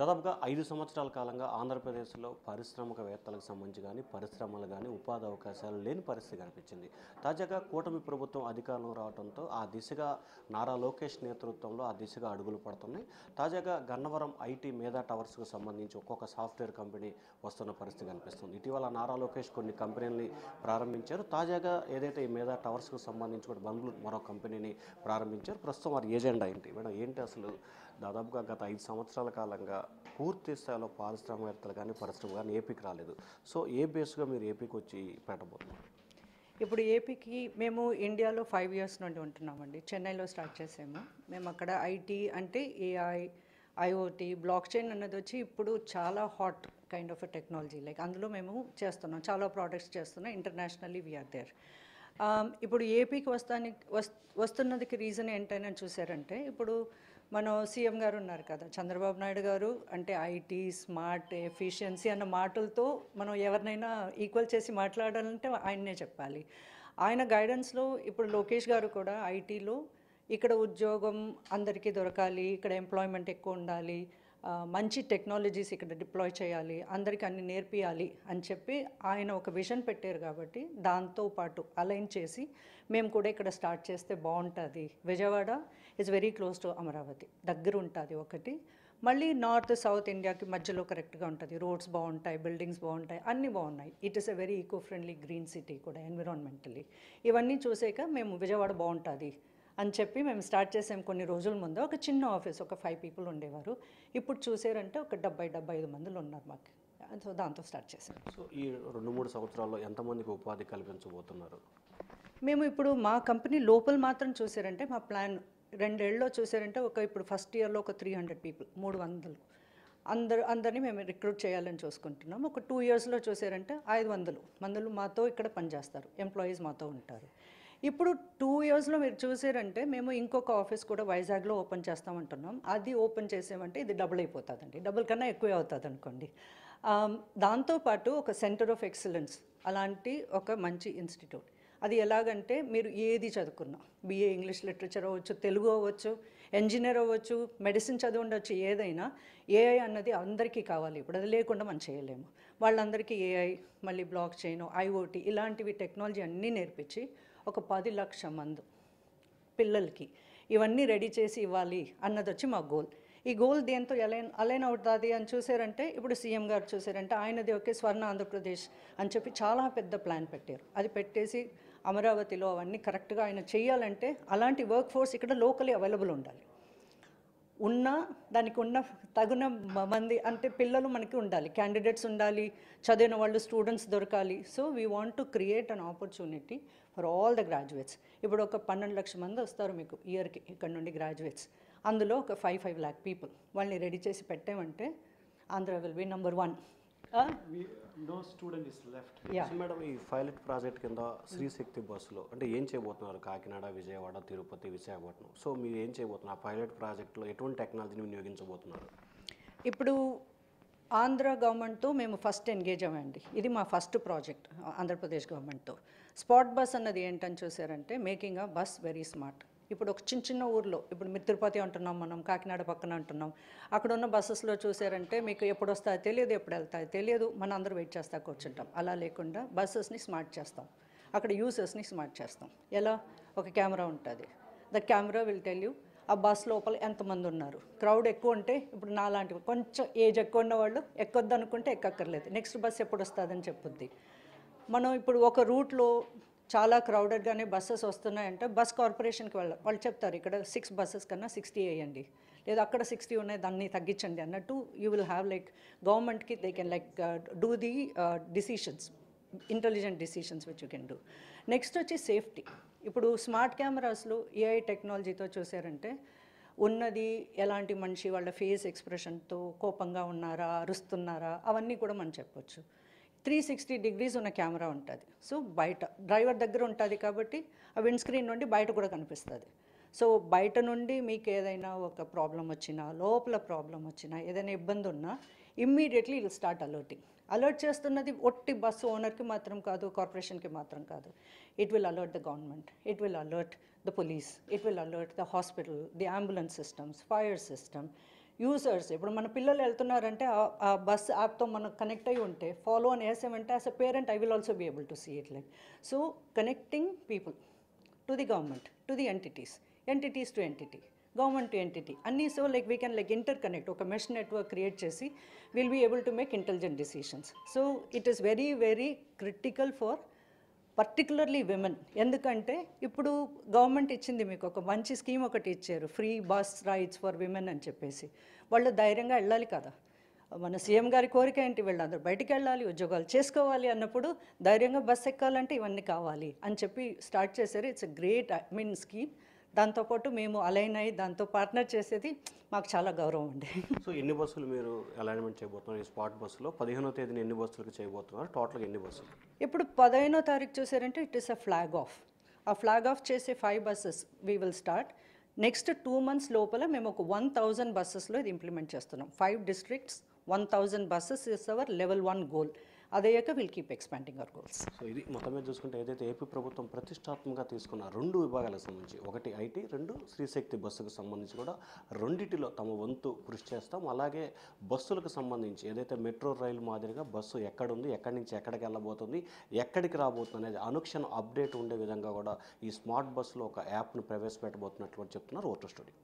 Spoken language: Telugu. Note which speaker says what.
Speaker 1: దాదాపుగా 5 సంవత్సరాల కాలంగా ఆంధ్రప్రదేశ్లో పారిశ్రామికవేత్తలకు సంబంధించి కానీ పరిశ్రమలు కానీ ఉపాధి అవకాశాలు లేని పరిస్థితి కనిపించింది. తాజాగా కూటమి ప్రభుత్వం అధికారంలో రావడంతో ఆ దిశగా నారా లోకేష్ నేతృత్వంలో ఆ దిశగా అడుగులు పడుతున్నాయి. తాజాగా గన్నవరం ఐటీ మేధా టవర్స్కు సంబంధించి ఒక్కొక్క సాఫ్ట్వేర్ కంపెనీ వస్తున్న పరిస్థితి కనిపిస్తుంది. ఇటీవల నారా లోకేష్ కొన్ని కంపెనీలని ప్రారంభించారు. తాజాగా ఏదైతే ఈ మేధా టవర్స్కు సంబంధించి కూడా బెంగళూరు మరో కంపెనీని ప్రారంభించారు. ప్రస్తుతం వారి ఏజెండా ఏంటి మేడం, ఏంటి అసలు దాదాపుగా గత 5 సంవత్సరాల కాలంగా పూర్తి స్థాయిలో పారిశ్రామికవేత్తలు కానీ పరిశ్రమ కానీ ఏపీకి రాలేదు. సో ఏ బేస్గా మీరు ఏపీకి వచ్చి పెట్టబోతున్నారు?
Speaker 2: ఇప్పుడు ఏపీకి మేము ఇండియాలో 5 ఇయర్స్ నుండి ఉంటున్నామండి. చెన్నైలో స్టార్ట్ చేసాము. మేము అక్కడ ఐటీ అంటే ఏఐ, ఐఓటీ, బ్లాక్ చైన్ అన్నది వచ్చి ఇప్పుడు చాలా hot kind of technology. Like అందులో మేము చేస్తున్నాం, చాలా ప్రోడక్ట్స్ చేస్తున్నాం. Internationally we are there. ఇప్పుడు ఏపీకి వస్తున్నదికి రీజన్ ఏంటని చూసారంటే, ఇప్పుడు మన సీఎం గారు ఉన్నారు కదా, చంద్రబాబు నాయుడు గారు, అంటే ఐటీ, స్మార్ట్, ఎఫిషియన్సీ అన్న మాటలతో మనం ఎవరినైనా ఈక్వల్ చేసి మాట్లాడాలంటే ఆయన్నే చెప్పాలి. ఆయన గైడెన్స్లో ఇప్పుడు లోకేష్ గారు కూడా ఐటీలో ఇక్కడ ఉద్యోగం అందరికీ దొరకాలి, ఇక్కడ ఎంప్లాయ్మెంట్ ఎక్కువ ఉండాలి, మంచి టెక్నాలజీస్ ఇక్కడ డిప్లాయ్ చేయాలి, అందరికీ అన్ని నేర్పియాలి అని చెప్పి ఆయన ఒక విజన్ పెట్టారు. కాబట్టి దాంతోపాటు అలైన్ చేసి మేము కూడా ఇక్కడ స్టార్ట్ చేస్తే బాగుంటుంది. Vijayawada is very close to Amaravati, దగ్గర ఉంటుంది ఒకటి. మళ్ళీ నార్త్ సౌత్ ఇండియాకి మధ్యలో కరెక్ట్గా ఉంటుంది. రోడ్స్ బాగుంటాయి, బిల్డింగ్స్ బాగుంటాయి, అన్నీ బాగున్నాయి. It is a very eco friendly green city కూడా ఎన్విరాన్మెంటలీ. ఇవన్నీ చూసాక మేము విజయవాడ బాగుంటుంది అని చెప్పి మేము స్టార్ట్ చేసాం. కొన్ని రోజుల ముందు ఒక చిన్న ఆఫీస్, ఒక 5 పీపుల్ ఉండేవారు. ఇప్పుడు చూసారంటే ఒక 70-75 మందిలో ఉన్నారు మాకు. సో దాంతో స్టార్ట్ చేసాం.
Speaker 1: సో ఈ 2-3 సంవత్సరాల్లో ఎంతమందికి ఉపాధి కల్పించబోతున్నారు?
Speaker 2: మేము ఇప్పుడు మా కంపెనీ లోపల మాత్రం చూసారంటే మా ప్లాన్ 2 ఏళ్ళలో చూసారంటే ఇప్పుడు ఫస్ట్ ఇయర్లో ఒక 300 పీపుల్, 300 అందరినీ మేము రిక్రూట్ చేయాలని చూసుకుంటున్నాం. ఒక 2 ఇయర్స్లో చూసారంటే 500 మందులు మాతో ఇక్కడ పనిచేస్తారు, ఎంప్లాయీస్ మాతో ఉంటారు. ఇప్పుడు 2 ఇయర్స్లో మీరు చూసారంటే మేము ఇంకొక ఆఫీస్ కూడా వైజాగ్లో ఓపెన్ చేస్తామంటున్నాం. అది ఓపెన్ చేసామంటే ఇది డబుల్ అయిపోతుందండి, డబుల్ కన్నా ఎక్కువే అవుతుంది అనుకోండి. దాంతోపాటు ఒక సెంటర్ ఆఫ్ ఎక్సలెన్స్ అలాంటి ఒక మంచి ఇన్స్టిట్యూట్. అది ఎలాగంటే మీరు ఏది చదువుకున్నా, బిఏ ఇంగ్లీష్ లిటరేచర్ అవ్వచ్చు, తెలుగు అవ్వచ్చు, ఇంజనీర్ అవ్వచ్చు, మెడిసిన్ చదివి ఉండొచ్చు, ఏదైనా ఏఐ అన్నది అందరికీ కావాలి. ఇప్పుడు అది లేకుండా మనం చేయలేము. వాళ్ళందరికీ ఏఐ, మళ్ళీ బ్లాక్ చైన్, ఐఓటీ ఇలాంటివి టెక్నాలజీ అన్నీ నేర్పించి ఒక 10 లక్షల మంది పిల్లలకి ఇవన్నీ రెడీ చేసి ఇవ్వాలి అన్నది వచ్చి మా గోల్. ఈ గోల్ దేంతో అలైన్ అవుతుంది అని చూసారంటే, ఇప్పుడు సీఎం గారు చూసారంటే ఆయనది ఒకే స్వర్ణ ఆంధ్రప్రదేశ్ అని చెప్పి చాలా పెద్ద ప్లాన్ పెట్టారు. అది పెట్టేసి అమరావతిలో అవన్నీ కరెక్ట్గా ఆయన చేయాలంటే అలాంటి వర్క్ ఫోర్స్ ఇక్కడ లోకలీ అవైలబుల్ ఉండాలి. దానికి ఉన్న తగిన మంది అంటే పిల్లలు మనకి ఉండాలి, క్యాండిడేట్స్ ఉండాలి, చదివిన వాళ్ళు స్టూడెంట్స్ దొరకాలి. So we want to create an opportunity for all the graduates. ఇప్పుడు ఒక 12 లక్షల మంది వస్తారు మీకు ఇయర్కి ఇక్కడ నుండి గ్రాడ్యుయేట్స్. అందులో ఒక 5 lakh పీపుల్ వాళ్ళని రెడీ చేసి పెట్టామంటే Andhra will be number 1.
Speaker 3: No student is left.
Speaker 1: Madam, ఈ పైలట్ ప్రాజెక్ట్ కింద శ్రీశక్తి బస్సులో అంటే ఏం చేయబోతున్నారు? కాకినాడ, విజయవాడ, తిరుపతి, విశాఖపట్నం. సో మీరు ఏం చేయబోతున్నారు? ఆ పైలట్ ప్రాజెక్ట్లో ఎటువంటి టెక్నాలజీని వినియోగించబోతున్నారు?
Speaker 2: ఇప్పుడు ఆంధ్ర గవర్నమెంట్తో మేము ఫస్ట్ ఎంగేజ్ అవ్వండి. ఇది మా ఫస్ట్ ప్రాజెక్ట్ ఆంధ్రప్రదేశ్ గవర్నమెంట్తో. స్పాట్ బస్ అన్నది ఏంటని చూసారంటే, making a bus very smart. ఇప్పుడు ఒక చిన్న ఊర్లో, ఇప్పుడు మీరు తిరుపతి అంటున్నాం, మనం కాకినాడ పక్కన అంటున్నాం, అక్కడ ఉన్న బస్సెస్లో చూసారంటే మీకు ఎప్పుడు వస్తాయో తెలియదు, ఎప్పుడు వెళ్తాయో తెలియదు, మన అందరూ వెయిట్ చేస్తా కూర్చుంటాం. అలా లేకుండా బస్సెస్ని స్మార్ట్ చేస్తాం, అక్కడ యూజర్స్ని స్మార్ట్ చేస్తాం. ఎలా? ఒక కెమెరా ఉంటుంది, the camera will tell you ఆ బస్ లోపల ఎంతమంది ఉన్నారు. క్రౌడ్ ఎక్కువ ఉంటే, ఇప్పుడు నాలాంటివి కొంచెం ఏజ్ ఎక్కువ ఉన్న వాళ్ళు ఎక్కొద్దు అనుకుంటే ఎక్కక్కర్లేదు, నెక్స్ట్ బస్ ఎప్పుడు వస్తుందని చెప్పుద్ది. మనం ఇప్పుడు ఒక రూట్లో చాలా క్రౌడెడ్గానే బస్సెస్ వస్తున్నాయంటే బస్ కార్పొరేషన్కి వాళ్ళు చెప్తారు ఇక్కడ 6 బస్సెస్ కన్నా 60 వేయండి, లేదా అక్కడ 60 ఉన్నాయి దాన్ని తగ్గించండి అన్నట్టు. యూ విల్ హ్యావ్ లైక్ గవర్నమెంట్కి they can like do the decisions, intelligent decisions which you can do. Next వచ్చి సేఫ్టీ. ఇప్పుడు స్మార్ట్ కెమెరాస్లో ఏఐ టెక్నాలజీతో చూసారంటే ఉన్నది ఎలాంటి మనిషి వాళ్ళ ఫేస్ ఎక్స్ప్రెషన్తో కోపంగా ఉన్నారా, అరుస్తున్నారా, అవన్నీ కూడా మనం చెప్పొచ్చు. 360 degrees ఉన్న కెమెరా ఉంటుంది. సో బయట డ్రైవర్ దగ్గర ఉంటుంది కాబట్టి ఆ విండ్ స్క్రీన్ నుండి బయట కూడా కనిపిస్తుంది. సో బయట నుండి మీకు ఏదైనా ఒక ప్రాబ్లం వచ్చినా, లోపల ప్రాబ్లం వచ్చినా, ఏదైనా ఇబ్బంది ఉన్నా immediately will start alerting. Alert చేస్తున్నది ఒట్టి బస్సు ఓనర్కి మాత్రం కాదు, కార్పొరేషన్కి మాత్రం కాదు. It will alert the government, it will alert the police, it will alert the hospital, the ambulance systems, fire system, users ఇప్పుడు మన పిల్లలు వెళ్తున్నారంటే ఆ బస్ యాప్తో మనం కనెక్ట్ అయి ఉంటే ఫాలో అని వేసామంటే as a parent I will also be able to see it like so connecting people to the government to the entities to entity government to entity అన్నీ so like we can like interconnect ఒక మెష్ నెట్వర్క్ క్రియేట్ చేసి will be able to make intelligent decisions so it is very very critical for particularly women ఎందుకంటే ఇప్పుడు గవర్నమెంట్ ఇచ్చింది మీకు ఒక మంచి స్కీమ్ ఒకటి ఇచ్చారు free bus rides for women అని చెప్పేసి వాళ్ళు ధైర్యంగా వెళ్ళాలి కదా మన సీఎం గారి కోరిక ఏంటి వీళ్ళందరూ బయటికి వెళ్ళాలి ఉద్యోగాలు చేసుకోవాలి అన్నప్పుడు ధైర్యంగా బస్ ఎక్కాలంటే ఇవన్నీ కావాలి అని చెప్పి స్టార్ట్ చేశారు ఇట్స్ ఎ గ్రేట్ స్కీమ్ దాంతోపాటు మేము అలైన్ అయ్యి దాంతో పార్ట్నర్ చేసేది మాకు చాలా గౌరవం అండి
Speaker 1: సో ఎన్ని బస్సులు మీరు అలైన్మెంట్ చేయబోతున్నారు ఈ స్పాట్ బస్సులో 15వ తేదీన ఎన్ని బస్సులకు చేయబోతున్నారు టోటల్గా ఎన్ని బస్సులు
Speaker 2: ఇప్పుడు 15వ తారీఖు చూసారంటే it is a flag of ఆ ఫ్లాగ్ ఆఫ్ చేసే 5 buses we will start next 2 months లోపల మేము ఒక 1000 బస్సెస్లో ఇది ఇంప్లిమెంట్ చేస్తున్నాం 5 districts 1000 buses is our level 1 goal అదయ్యాక will keep expanding our goals
Speaker 1: so ఇది మొత్తం మీద చూసుకుంటే ఏదైతే ఏపీ ప్రభుత్వం ప్రతిష్టాత్మకంగా తీసుకున్న 2 విభాగాలకు సంబంధించి ఒకటి ఐటీ 2 శ్రీశక్తి బస్సుకు సంబంధించి కూడా రెండిటిలో తమ వంతు కృషి చేస్తాం అలాగే బస్సులకు సంబంధించి ఏదైతే మెట్రో రైలు మాదిరిగా బస్సు ఎక్కడుంది ఎక్కడి నుంచి ఎక్కడికి వెళ్ళబోతుంది ఎక్కడికి రాబోతుంది అనేది అనుక్షణం అప్డేట్ ఉండే విధంగా కూడా ఈ స్మార్ట్ బస్సులో ఒక యాప్ను ప్రవేశపెట్టబోతున్నట్లు కూడా చెప్తున్నారు ఓటర్ స్టూడియో.